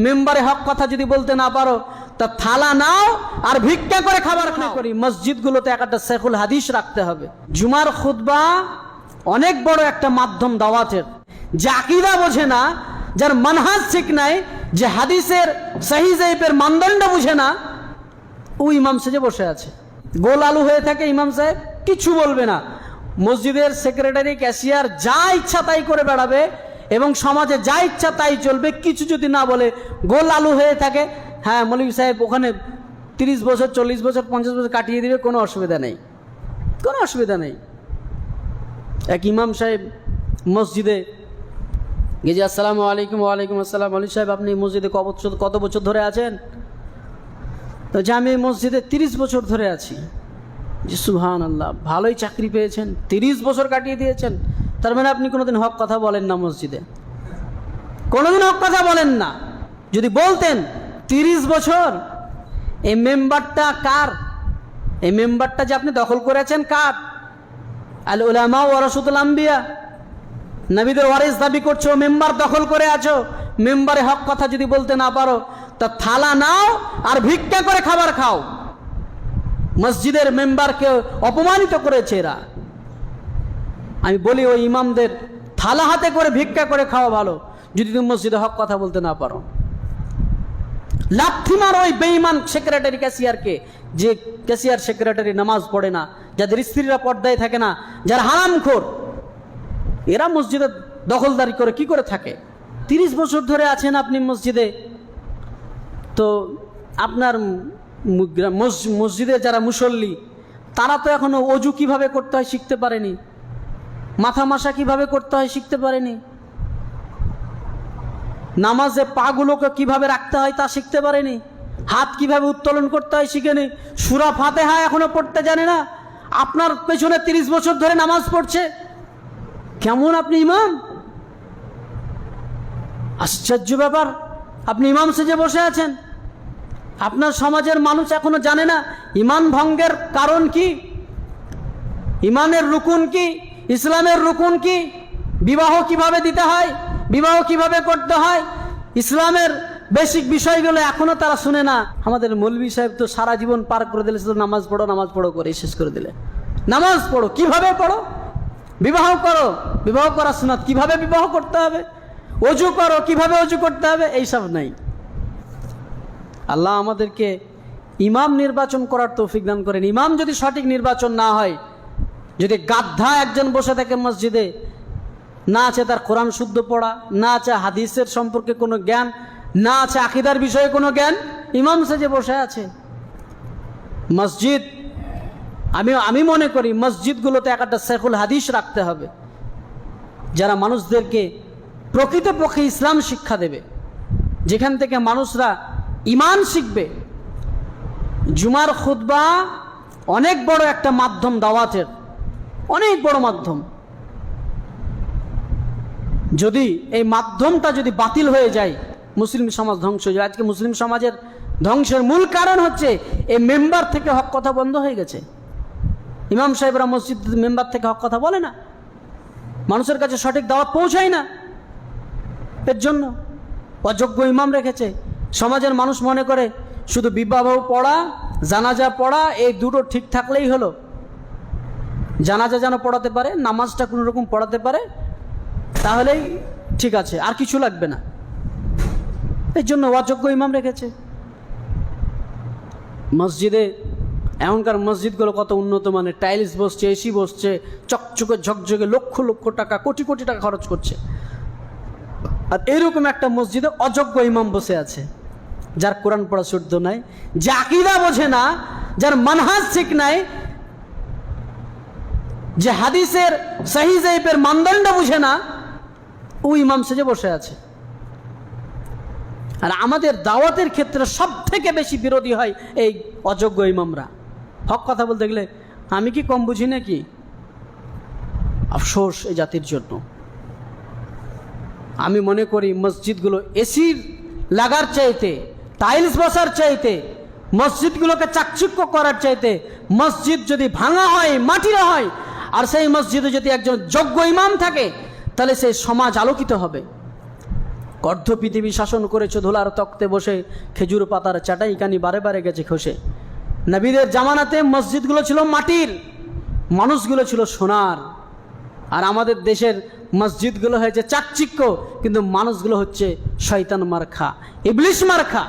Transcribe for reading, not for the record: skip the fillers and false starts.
মেম্বারে হক কথা যদি বলতে না পারো তা থালা নাও আর ভিক্ষা করে খাবার করি। মসজিদগুলোতে একটা শেখুল হাদিস রাখতে হবে। জুমার খুতবা অনেক বড় একটা মাধ্যম দাওয়াতের। যে আকীদা বোঝে না, যার মানহাজ ঠিক নাই, যে হাদিসের সহিহ যায়েফের মানদণ্ড বুঝে না, ও ইমাম সেজে বসে আছে। গোল আলু হয়ে থাকে ইমাম সাহেব, কিছু বলবে না। মসজিদের সেক্রেটারি, ক্যাশিয়ার যা ইচ্ছা তাই করে বেড়াবে এবং সমাজে যা ইচ্ছা তাই চলবে, কিছু যদি না বলে গোল আলু হয়ে থাকে, হ্যাঁ মৌলভী সাহেব ওখানে 30 বছর 40 বছর 50 বছর কাটিয়ে দিবে, কোনো অসুবিধা নেই, কোনো অসুবিধা নেই। এক ইমাম সাহেব মসজিদে গেছে, আসসালামু আলাইকুম। ওয়ালাইকুম আসসালাম। মৌলভী সাহেব আপনি মসজিদে কত বছর ধরে আছেন? তো যে আমি মসজিদে 30 বছর ধরে আছি। যে সুবহানাল্লাহ, ভালোই চাকরি পেয়েছেন, 30 বছর কাটিয়ে দিয়েছেন, তার মানে আপনি কোনোদিন হক কথা বলেন না মসজিদে, কোনোদিন হক কথা বলেন না। যদি বলতেন 30 বছর, এই মেম্বারটা কার? এই মেম্বারটা যে আপনি দখল করেছেন কার? আল উলামা ওয়ারাসাতুল আম্বিয়া, নবীদের ওয়ারিস দাবি করছো, মেম্বার দখল করে আছো। মেম্বারে হক কথা যদি বলতে না পারো তা থালা নাও আর ভিক্ষা করে খাবার খাও। মসজিদের মেম্বারকে অপমানিত করেছে এরা। আমি বলি ওই ইমামদের থালা হাতে করে ভিক্ষা করে খাওয়া ভালো, যদি তুমি মসজিদে হক কথা বলতে না পারো। লাথি মার ওই বেঈমান সেক্রেটারি ক্যাশিয়ারকে, যে ক্যাশিয়ার সেক্রেটারি নামাজ পড়ে না, যাদের স্ত্রীরা পর্দায় থাকে না, যারা হারামখোর, এরা মসজিদে দখলদারি করে কি করে থাকে? 30 বছর ধরে আছেন আপনি মসজিদে, তো আপনার মসজিদে যারা মুসল্লি তারা তো এখনো অজু কিভাবে করতে হয় শিখতে পারেনি, মাথা মাসা কিভাবে করতে হয় শিখতে পারেনি, নামাজে পাগুলোকে কিভাবে রাখতে হয় তা শিখতে পারেনি, হাত কিভাবে উত্তোলন করতে হয় শিখেনি, সূরা ফাতিহা এখনো পড়তে জানে না। আপনার পেছনে 30 বছর ধরে নামাজ পড়ছে, কেমন আপনি ইমাম? আশ্চর্য ব্যাপার, আপনি ইমাম সেজে বসে আছেন। আপনার সমাজের মানুষ এখনো জানে না ইমান ভঙ্গের কারণ কি, ইমানের রুকুন কি, ইসলামের রুকুন কি, বিবাহ কিভাবে দিতে হয়, বিবাহ কিভাবে করতে হয়, ইসলামের বেসিক বিষয়গুলো এখনো তারা শুনে না। আমাদের মৌলভী সাহেব তো সারা জীবন পার করে দিলে, শুধু নামাজ পড়ো করে শেষ করে দিলে। নামাজ পড়ো, কিভাবে পড়ো? বিবাহ করো, বিবাহ করা সুন্নাত, কিভাবে বিবাহ করতে হবে? অজু করো, কিভাবে অজু করতে হবে? এইসব নাই। আল্লাহ আমাদেরকে ইমাম নির্বাচন করার তৌফিক দান করেন। ইমাম যদি সঠিক নির্বাচন না হয়, যদি গাদ্ধা একজন বসে থাকে মসজিদে, না আছে তার কোরআন শুদ্ধ পড়া, না আছে হাদিসের সম্পর্কে কোনো জ্ঞান, না আছে আকীদার বিষয়ে কোনো জ্ঞান, ইমাম সেজে বসে আছে। মসজিদ, আমি মনে করি মসজিদগুলোতে একটা শেখুল হাদিস রাখতে হবে, যারা মানুষদেরকে প্রকৃতপক্ষে ইসলাম শিক্ষা দেবে, যেখান থেকে মানুষরা ইমান শিখবে। জুমার খুতবা অনেক বড় একটা মাধ্যম দাওয়াতের, অনেক বড় মাধ্যম। যদি এই মাধ্যমটা যদি বাতিল হয়ে যায়, মুসলিম সমাজ ধ্বংস হয়ে যায়। আজকে মুসলিম সমাজের ধ্বংসের মূল কারণ হচ্ছে এই মেম্বার থেকে হক কথা বন্ধ হয়ে গেছে। ইমাম সাহেবরা মসজিদ মেম্বার থেকে হক কথা বলে না, মানুষের কাছে সঠিক দাওয়াত পৌঁছায় না, এর জন্য অযোগ্য ইমাম রেখেছে। সমাজের মানুষ মনে করে শুধু বিবাহ পড়া, জানাজা পড়া, এই দুটো ঠিক থাকলেই হলো। জানাজা যেন পড়াতে পারে, নামাজটা কোনো রকম পড়াতে পারে, তাহলেই ঠিক আছে, আর কিছু লাগবে না। এর জন্য অযোগ্য ইমাম রেখেছে। মসজিদে এখনকার মসজিদগুলো কত উন্নত মানের, টাইলস বসছে, এসি বসছে, চকচকে ঝকঝকে, লক্ষ লক্ষ টাকা, কোটি কোটি টাকা খরচ করছে। আর এরকম একটা মসজিদে অযোগ্য ইমাম বসে আছে, যার কোরআন পড়া শুদ্ধ নাই, যে আকীদা বোঝে না, যার মানহাজ ঠিক নাই, যে হাদিসের সহিহ যায়েফের মানদণ্ড বুঝে না, ও ইমাম সেজে বসে আছে। আর আমাদের দাওয়াতের ক্ষেত্রে সব থেকে বেশি বিরোধী হয় এই অযোগ্য ইমামরা। হক কথা বলতে গেলে আমি কি কম বুঝি নাকি? আফসোস এই জাতির জন্য। আমি মনে করি মসজিদগুলো এসি লাগার চাইতে, টাইলস বসার চাইতে, মসজিদগুলোকে চাকচিক্য করার চাইতে, মসজিদ যদি ভাঙা হয়, মাটির হয়, আর সেই মসজিদে যদি একজন যোগ্য ইমাম থাকে, তাহলে সেই সমাজ আলোকিত হবে। অর্ধ পৃথিবী শাসন করেছে ধুলার তক্তে বসে, খেজুর পাতার চাটাই কানি বারে বারে গেছে খসে। নবীদের জামানাতে মসজিদগুলো ছিল মাটির, মানুষগুলো ছিল সোনার। আর আমাদের দেশের মসজিদগুলো হয়েছে চাকচিক্য, কিন্তু মানুষগুলো হচ্ছে শয়তান মার্খা, ইবলিশ মার্খা।